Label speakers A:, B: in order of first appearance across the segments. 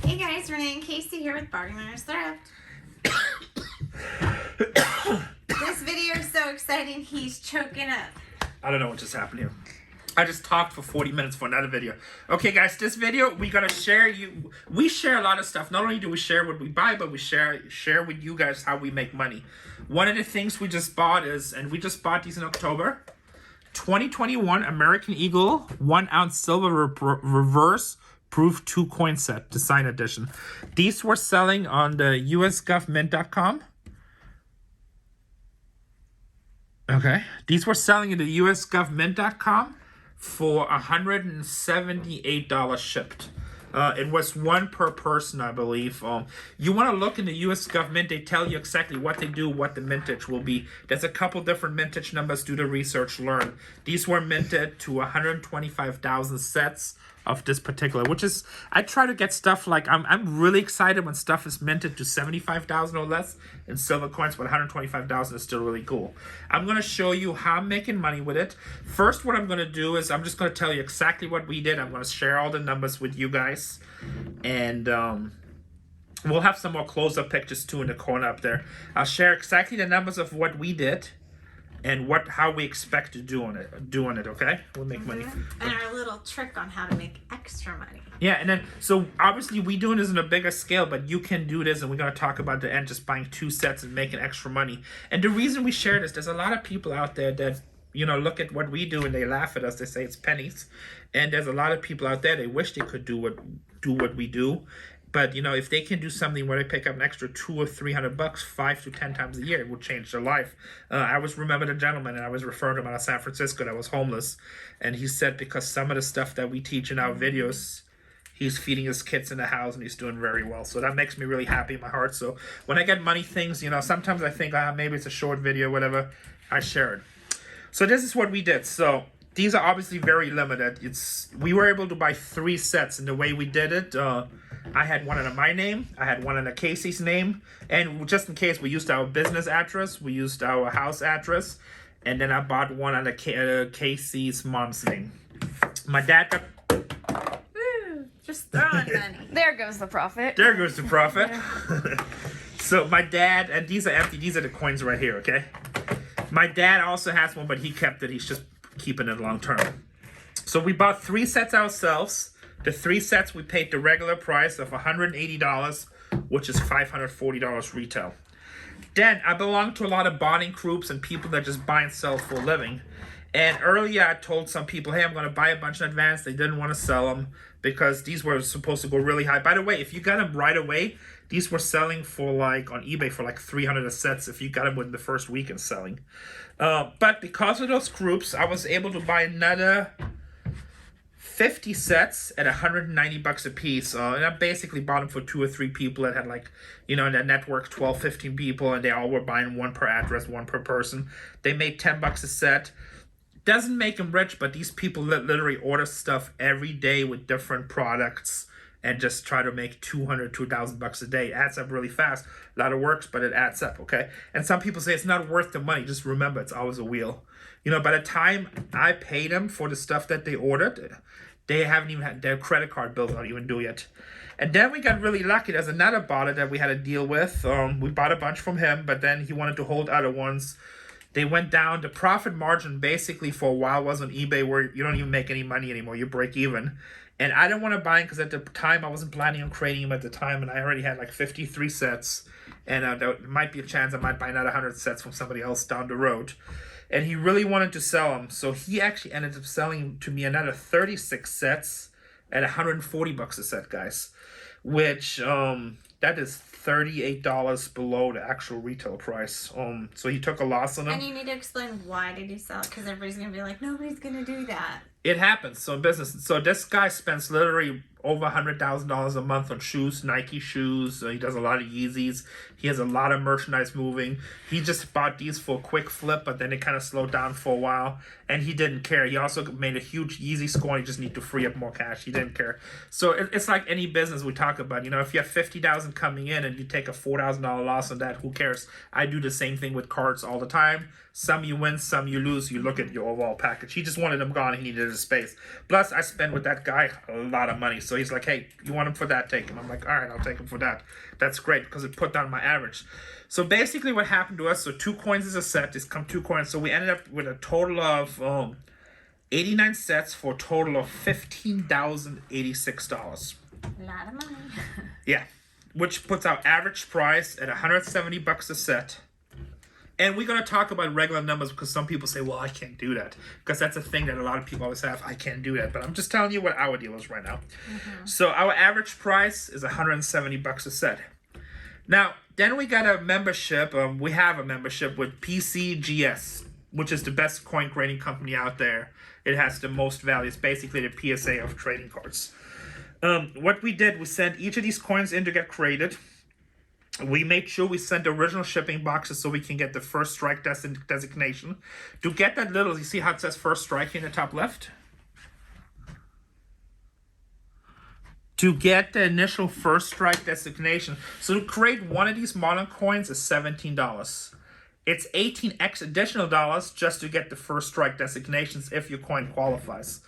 A: Hey guys, Renee and Casey here with Bargainers Thrift. This video is so exciting, he's choking up.
B: I don't know what just happened here. I just talked for 40 minutes for another video. Okay, guys, this video, we gotta share we share a lot of stuff. Not only do we share what we buy, but we share with you guys how we make money. One of the things we just bought is, and we just bought these in October, 2021 American Eagle 1 ounce silver reverse proof 2 coin set, design edition. These were selling on the usgovmint.com. Okay, these were selling in the usgovmint.com for $178 shipped. It was one per person, I believe. You want to look in the US government, they tell you exactly what they do, what the mintage will be. There's a couple different mintage numbers, do the research, learn. These were minted to 125,000 sets of this particular, which is, I try to get stuff like, I'm really excited when stuff is minted to 75,000 or less in silver coins, but 125,000 is still really cool. I'm going to show you how I'm making money with it. First, what I'm going to do is I'm just going to tell you exactly what we did. I'm going to share all the numbers with you guys, and we'll have some more close-up pictures too in the corner up there. I'll share exactly the numbers of what we did and how we expect to do on it, okay? We'll make money.
A: And our little trick on how to make extra money.
B: Yeah, and then, so obviously we doing this on a bigger scale, but you can do this, and we're going to talk about the end, just buying 2 sets and making extra money. And the reason we share this, there's a lot of people out there that, you know, look at what we do and they laugh at us. They say it's pennies. And there's a lot of people out there, they wish they could do what we do. But, you know, if they can do something where they pick up an extra $200 or $300 5 to 10 times a year, it would change their life. I always remember the gentleman, and I was referring to him out of San Francisco that was homeless. And he said because some of the stuff that we teach in our videos, he's feeding his kids in the house and he's doing very well. So that makes me really happy in my heart. So when I get money things, you know, sometimes I think, maybe it's a short video, whatever, I share it. So this is what we did. So these are obviously very limited. We were able to buy 3 sets, and the way we did it, I had one under my name, I had one under Casey's name, and just in case, we used our business address, we used our house address, and then I bought one under Casey's mom's name. My dad got...
A: Woo, just throwing money.
C: There goes the profit.
B: There goes the profit. So my dad, and these are empty, these are the coins right here, okay? My dad also has one, but he kept it, he's just keeping it long term. So we bought 3 sets ourselves. The 3 sets, we paid the regular price of $180, which is $540 retail. Then, I belong to a lot of bonding groups and people that just buy and sell for a living. And earlier, I told some people, hey, I'm going to buy a bunch in advance. They didn't want to sell them because these were supposed to go really high. By the way, if you got them right away, these were selling for like, on eBay for like 300 a set if you got them within the first week in selling. But because of those groups, I was able to buy another 50 sets at $190 a piece. And I basically bought them for 2 or 3 people that had, like, you know, in that network, 12, 15 people, and they all were buying 1 per address, 1 per person. They made $10 a set. Doesn't make them rich, but these people literally order stuff every day with different products and just try to make $200, $2,000 a day. It adds up really fast. A lot of work, but it adds up, okay? And some people say it's not worth the money. Just remember, it's always a wheel. You know, by the time I pay them for the stuff that they ordered, they haven't even had their credit card bills not even due yet. And then we got really lucky. There's another bottle that we had to deal with. We bought a bunch from him, but then he wanted to hold other ones. They went down. The profit margin basically for a while was on eBay where you don't even make any money anymore. You break even. And I didn't want to buy them because at the time I wasn't planning on creating them at the time, and I already had like 53 sets. And there might be a chance I might buy another 100 sets from somebody else down the road. And he really wanted to sell them, so he actually ended up selling to me another 36 sets at $140 a set, guys. Which, that is $38 below the actual retail price. So he took a loss on them.
A: And you need to explain why did he sell it, because everybody's going to be like, nobody's going to do that.
B: It happens. So in business, so this guy spends literally over $100,000 a month on shoes, Nike shoes. He does a lot of Yeezys. He has a lot of merchandise moving. He just bought these for a quick flip, but then it kind of slowed down for a while, and he didn't care. He also made a huge Yeezy score, and he just need to free up more cash. He didn't care. So it's like any business we talk about. You know, if you have $50,000 coming in and you take a $4,000 loss on that, who cares? I do the same thing with cards all the time. Some you win, some you lose. You look at your overall package. He just wanted them gone. He needed his space. Plus, I spent with that guy a lot of money. So he's like, hey, you want them for that, take them. I'm like, all right, I'll take them for that. That's great because it put down my average. So basically what happened to us, so 2 coins is a set, it's come 2 coins. So we ended up with a total of 89 sets for a total of $15,086.
A: A lot of money.
B: Yeah, which puts our average price at $170 a set. And we're going to talk about regular numbers because some people say, well, I can't do that. Because that's a thing that a lot of people always have. I can't do that. But I'm just telling you what our deal is right now. So our average price is $170 a set. Now, then we got a membership. We have a membership with PCGS, which is the best coin grading company out there. It has the most value. It's basically the PSA of trading cards. What we did, we sent each of these coins in to get graded. We made sure we sent original shipping boxes so we can get the first strike designation. To get that little, you see how it says first strike in the top left? To get the initial first strike designation. So to create one of these modern coins is $17. It's $18 additional dollars just to get the first strike designations if your coin qualifies.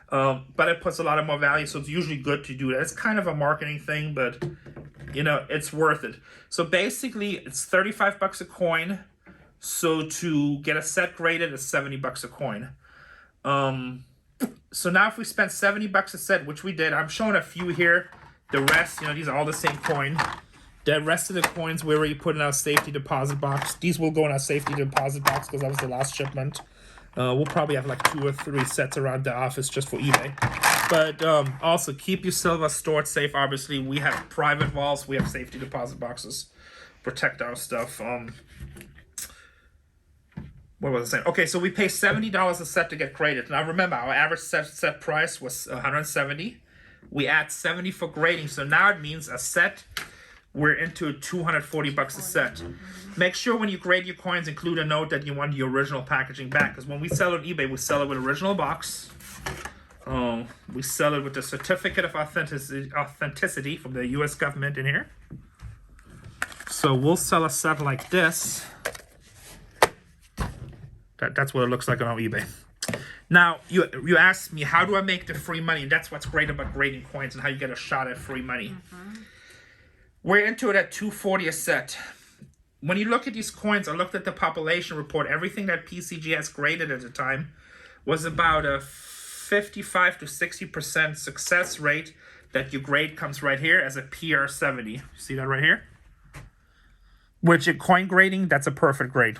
B: But it puts a lot of more value, so it's usually good to do that. It's kind of a marketing thing, but you know, it's worth it. So basically, it's $35 a coin. So to get a set graded is $70 a coin. So now if we spend $70 a set, which we did, I'm showing a few here. The rest, you know, these are all the same coin. The rest of the coins we already put in our safety deposit box. These will go in our safety deposit box because that was the last shipment. We'll probably have like 2 or 3 sets around the office just for eBay. But also, keep your silver stored safe. Obviously, we have private vaults. We have safety deposit boxes. Protect our stuff. What was I saying? Okay, so we pay $70 a set to get graded. Now, remember, our average set price was $170. We add $70 for grading. So now it means a set, we're into $240 a set. Make sure when you grade your coins, include a note that you want the original packaging back. Because when we sell it on eBay, we sell it with original box. We sell it with the certificate of authenticity from the U.S. government in here. So we'll sell a set like this. That's what it looks like on our eBay. Now, you asked me, how do I make the free money? And that's what's great about grading coins and how you get a shot at free money. We're into it at $240 a set. When you look at these coins, I looked at the population report. Everything that PCGS graded at the time was about a 55 to 60% success rate that your grade comes right here as a PR70. See that right here? Which in coin grading, that's a perfect grade.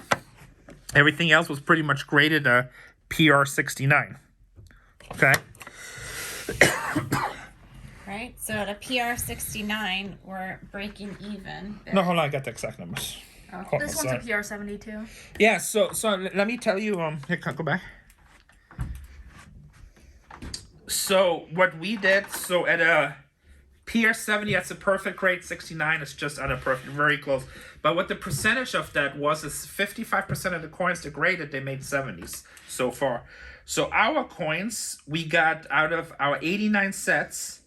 B: Everything else was pretty much graded a PR69. Okay?
A: Right, so at a PR69, we're breaking even.
B: No, hold on, I got the exact numbers.
A: Oh.
C: This one's a PR72.
B: Yeah, so let me tell you, here, go back. So what we did, so at a PR70, that's a perfect grade. 69 is just under perfect, very close. But what the percentage of that was is 55% of the coins that graded, they made 70s so far. So our coins, we got out of our 89 sets,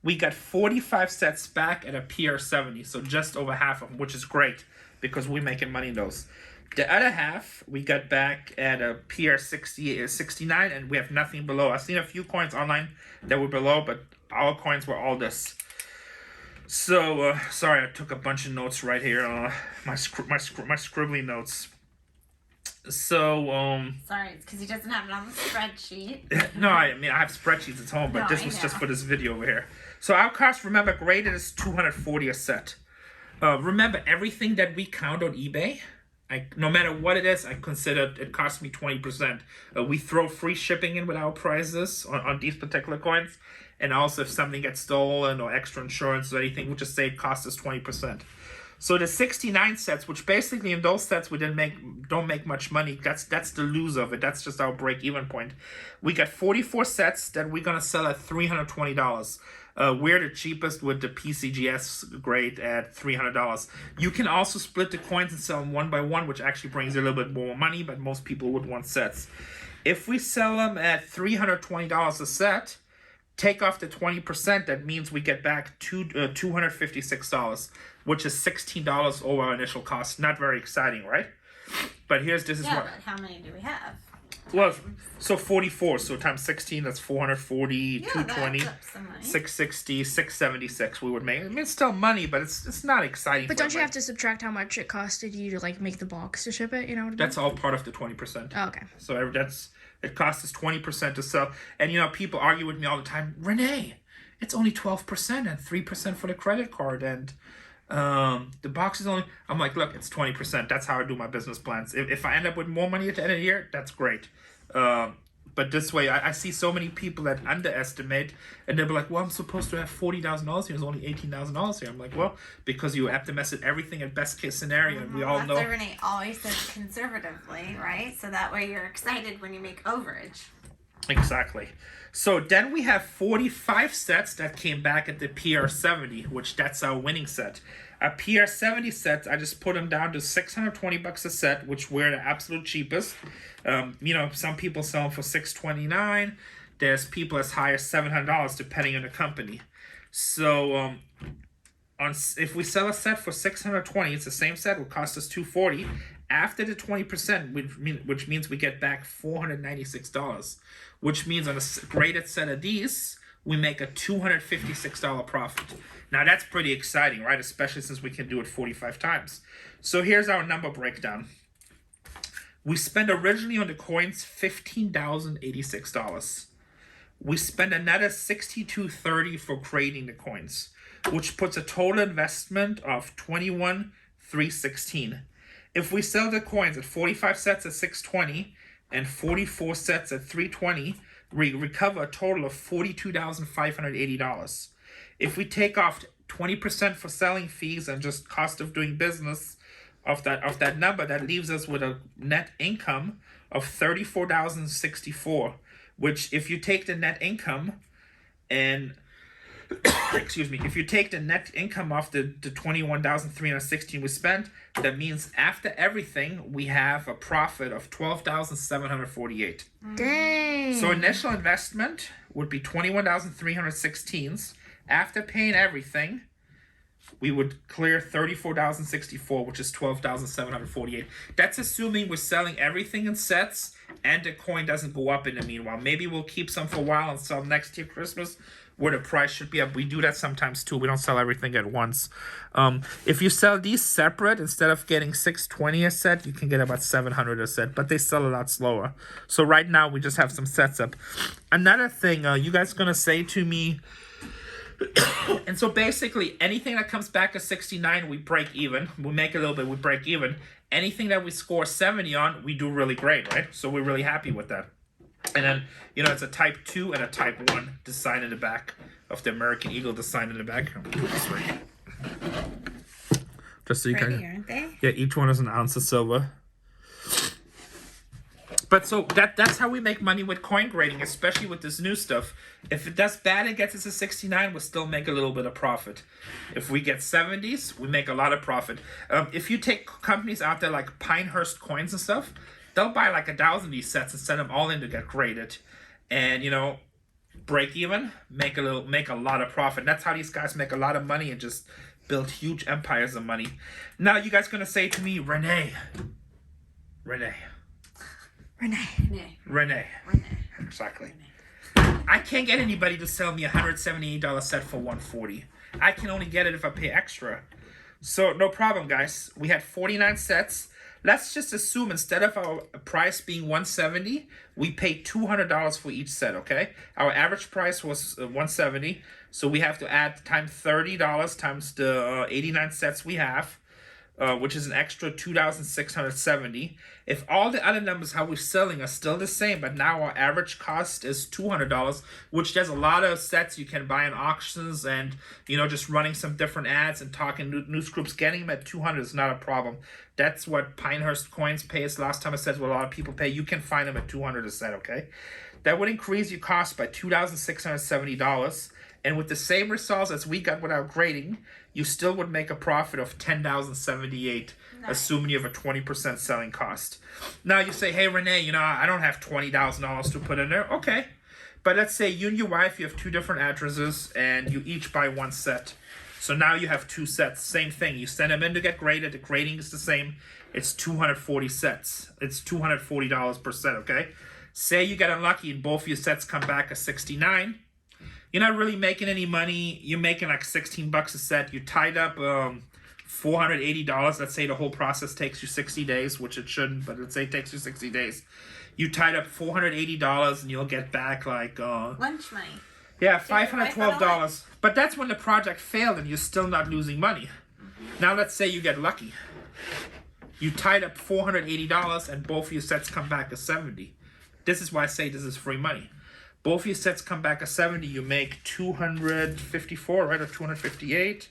B: we got 45 sets back at a PR70, so just over half of them, which is great because we're making money in those. The other half, we got back at a PR69, and we have nothing below. I've seen a few coins online that were below, but our coins were all this. So, sorry, I took a bunch of notes right here. My scribbly notes. So,
A: Sorry, it's because he doesn't have it on the spreadsheet.
B: No, I mean, I have spreadsheets at home, but
A: No,
B: this was just for this video over here. So our cost, remember, graded is $240 a set. Remember, everything that we count on eBay, no matter what it is, I consider it costs me 20%. We throw free shipping in with our prices on these particular coins. And also, if something gets stolen or extra insurance or anything, we'll just say it costs us 20%. So the 69 sets, which basically in those sets we don't make much money. That's the lose of it. That's just our break-even point. We got 44 sets that we're gonna sell at $320. We're the cheapest with the PCGS grade at $300. You can also split the coins and sell them one by one, which actually brings you a little bit more money, but most people would want sets. If we sell them at $320 a set, take off the 20%, that means we get back $256, which is $16 over our initial cost. Not very exciting, right? But this is
A: Yeah,
B: what.
A: but how many do we have?
B: Well, so 44. So times 16, that's 440,
A: Yeah,
B: 220,
A: that's up some money.
B: 660, 676 we would make. I mean, it's still money, but it's not exciting.
C: But don't you have to subtract how much it costed you to like make the box to ship it? You know what I mean?
B: That's all part of the 20%.
C: Oh, okay.
B: So it costs us 20% to sell. And people argue with me all the time, Renee, it's only 12% and 3% for the credit card, and the box is only. I'm like, look, it's 20%. That's how I do my business plans. If I end up with more money at the end of the year, that's great. But this way, I see so many people that underestimate, and they'll be like, well, I'm supposed to have $40,000 here. There's only $18,000 here. I'm like, well, because you estimate everything at best case scenario, and we all
A: That's
B: know.
A: what Renee always says conservatively, right? So that way you're excited when you make overage.
B: Exactly. So then we have 45 sets that came back at the PR70, which that's our winning set. A PR70 sets, I just put them down to $620 a set, which we're the absolute cheapest. Some people sell them for $629. There's people as high as $700 depending on the company. So if we sell a set for $620, it's the same set, will cost us $240. After the 20%, which means we get back $496, which means on a graded set of these, we make a $256 profit. Now that's pretty exciting, right? Especially since we can do it 45 times. So here's our number breakdown. We spent originally on the coins $15,086. We spent another $62.30 for grading the coins, which puts a total investment of $21,316. If we sell the coins at 45 sets at $620 and 44 sets at $320, we recover a total of $42,580. If we take off 20% for selling fees and just cost of doing business of that number, that leaves us with a net income of $34,064. Which, if you take the net income and if you take the net income off the $21,316 we spent, that means after everything we have a profit of $12,748.
C: Dang.
B: So initial investment would be $21,316. After paying everything, we would clear $34,064, which is $12,748. That's assuming we're selling everything in sets and the coin doesn't go up in the meanwhile. Maybe we'll keep some for a while and sell next year Christmas, where the price should be up. We do that sometimes too. We don't sell everything at once. If you sell these separate, instead of getting $620 a set, you can get about $700 a set, but they sell a lot slower. So right now we just have some sets up. Another thing, you guys gonna say to me, and so basically anything that comes back at 69, we break even. We make a little bit, we break even. Anything that we score 70 on, we do really great, right? So we're really happy with that. And then, it's a type 2 and a type 1 design in the back of the American Eagle design in the back. Just so you
A: Pretty,
B: can.
A: aren't they?
B: Yeah, each one is an ounce of silver. But so that's how we make money with coin grading, especially with this new stuff. If it does bad and gets us to 69, we'll still make a little bit of profit. If we get 70s, we make a lot of profit. If you take companies out there like Pinehurst Coins and stuff, they'll buy like 1,000 of these sets and send them all in to get graded. And, break even, make a lot of profit. And that's how these guys make a lot of money and just build huge empires of money. Now you guys gonna say to me, Renee. Exactly. I can't get anybody to sell me a $178 set for $140. I can only get it if I pay extra. So no problem, guys. We had 49 sets. Let's just assume instead of our price being $170, we paid $200 for each set, okay? Our average price was $170, so we have to add times $30 times the 89 sets we have, which is an extra $2,670. If all the other numbers how we're selling are still the same, but now our average cost is $200, which there's a lot of sets you can buy in auctions and, just running some different ads and talking news groups, getting them at $200 is not a problem. That's what Pinehurst Coins pays. Last time I said what a lot of people pay. You can find them at $200 a set, okay? That would increase your cost by $2,670. And with the same results as we got with our grading, you still would make a profit of $10,078, assuming you have a 20% selling cost. Now you say, hey, Renee, I don't have $20,000 to put in there. Okay. But let's say you and your wife, you have two different addresses, and you each buy one set. So now you have two sets. Same thing. You send them in to get graded. The grading is the same. It's 240 sets. It's $240 per set, okay? Say you get unlucky and both your sets come back a 69. You're not really making any money. You're making like 16 bucks a set. You tied up $480. Let's say the whole process takes you 60 days, which it shouldn't, but let's say it takes you 60 days. You tied up $480 and you'll get back like
A: lunch money.
B: Yeah, $512. But that's when the project failed and you're still not losing money. Now let's say you get lucky. You tied up $480 and both your sets come back a 70. This is why I say this is free money. Both your sets come back a 70, you make 254, right? Or 258.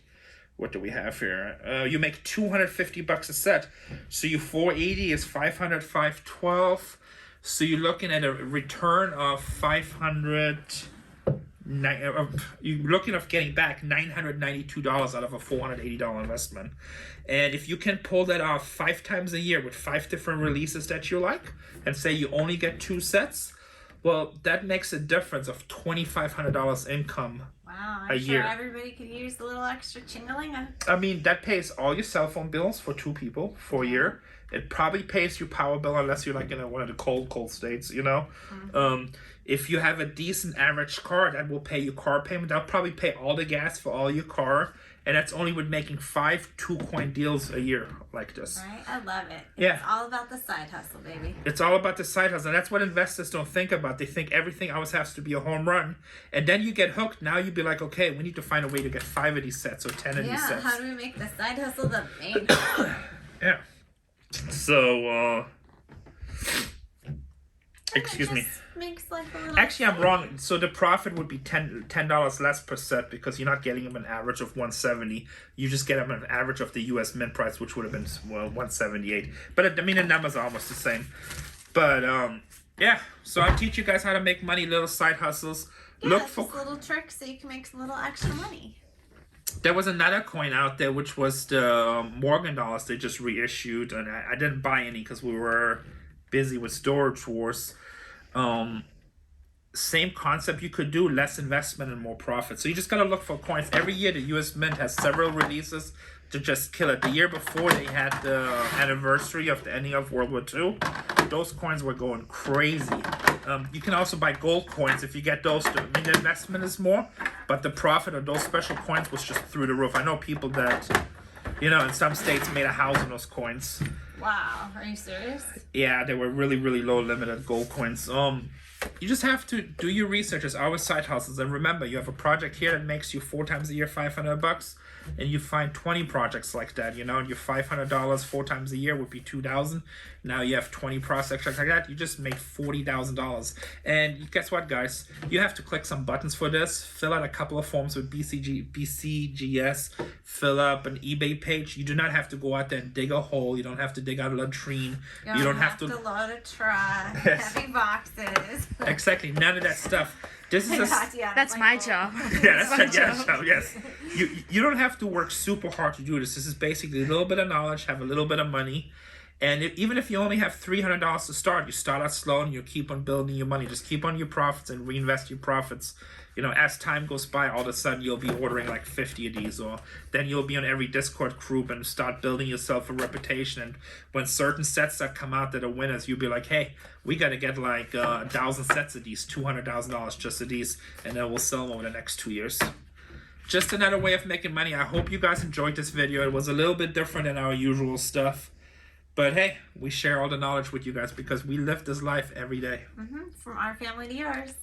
B: What do we have here? You make 250 bucks a set. So your 480 is 500, 512. So you're looking at a return of 500. You're looking at getting back $992 out of a $480 investment. And if you can pull that off 5 times a year with 5 different releases that you like, and say you only get 2 sets, well, that makes a difference of $2,500 income.
A: Wow,
B: a
A: I'm sure
B: year.
A: everybody could use a little extra chingalinga.
B: I mean, that pays all your cell phone bills for 2 people for a year. It probably pays your power bill unless you're like in one of the cold states, you know. If you have a decent average car, that will pay your car payment. That'll probably pay all the gas for all your car. And that's only with making 5 2-coin deals a year like this.
A: Right? I love it.
B: Yeah.
A: It's all about the side hustle, baby.
B: It's all about the side hustle. And that's what investors don't think about. They think everything always has to be a home run. And then you get hooked. Now you'd be like, okay, we need to find a way to get 5 of these sets or 10 of these
A: Yeah,
B: sets.
A: how do we make the side hustle the main?
B: Yeah. So, excuse me.
A: Makes like a little
B: Actually, I'm wrong. So the profit would be $10 less per set because you're not getting them an average of 170. You just get them an average of the U.S. mint price, which would have been 178. But I mean, the numbers are almost the same. But yeah. So I'll teach you guys how to make money, little side hustles.
A: Yeah,
B: Look
A: just
B: for
A: little tricks so you can make some little extra money.
B: There was another coin out there, which was the Morgan dollars they just reissued, and I didn't buy any because we were busy with storage wars. Same concept you could do, less investment and more profit. So you just gotta look for coins. Every year the US Mint has several releases to just kill it. The year before they had the anniversary of the ending of World War II. Those coins were going crazy. You can also buy gold coins if you get those. I mean, the investment is more, but the profit of those special coins was just through the roof. I know people that, you know, in some states made a house on those coins.
A: Wow, are you serious?
B: Yeah, they were really, really low limited gold coins. You just have to do your research. It's always side hustles. And remember, you have a project here that makes you 4 times a year $500, and you find 20 projects like that, you know, and your $500 4 times a year would be $2,000. Now you have 20 projects like that, you just made $40,000. And guess what, guys? You have to click some buttons for this, fill out a couple of forms with PCGS, fill up an eBay page. You do not have to go out there and dig a hole. You don't have to dig out a latrine.
A: You don't have to load a truck,
B: Yes.
A: heavy boxes.
B: Exactly, none of that stuff. This is a...
C: That's my job.
B: Yeah, that's your job. Yes, you don't have to work super hard to do this. This is basically a little bit of knowledge, have a little bit of money, and even if you only have $300 to start, you start out slow and you keep on building your money. Just keep on your profits and reinvest your profits. You know, as time goes by, all of a sudden you'll be ordering like 50 of these, or then you'll be on every Discord group and start building yourself a reputation. And when certain sets that come out that are winners, you'll be like, hey, we got to get like 1,000 sets of these, $200,000 just of these, and then we'll sell them over the next 2 years. Just another way of making money. I hope you guys enjoyed this video. It was a little bit different than our usual stuff. But hey, we share all the knowledge with you guys because we live this life every day.
A: From our family to yours.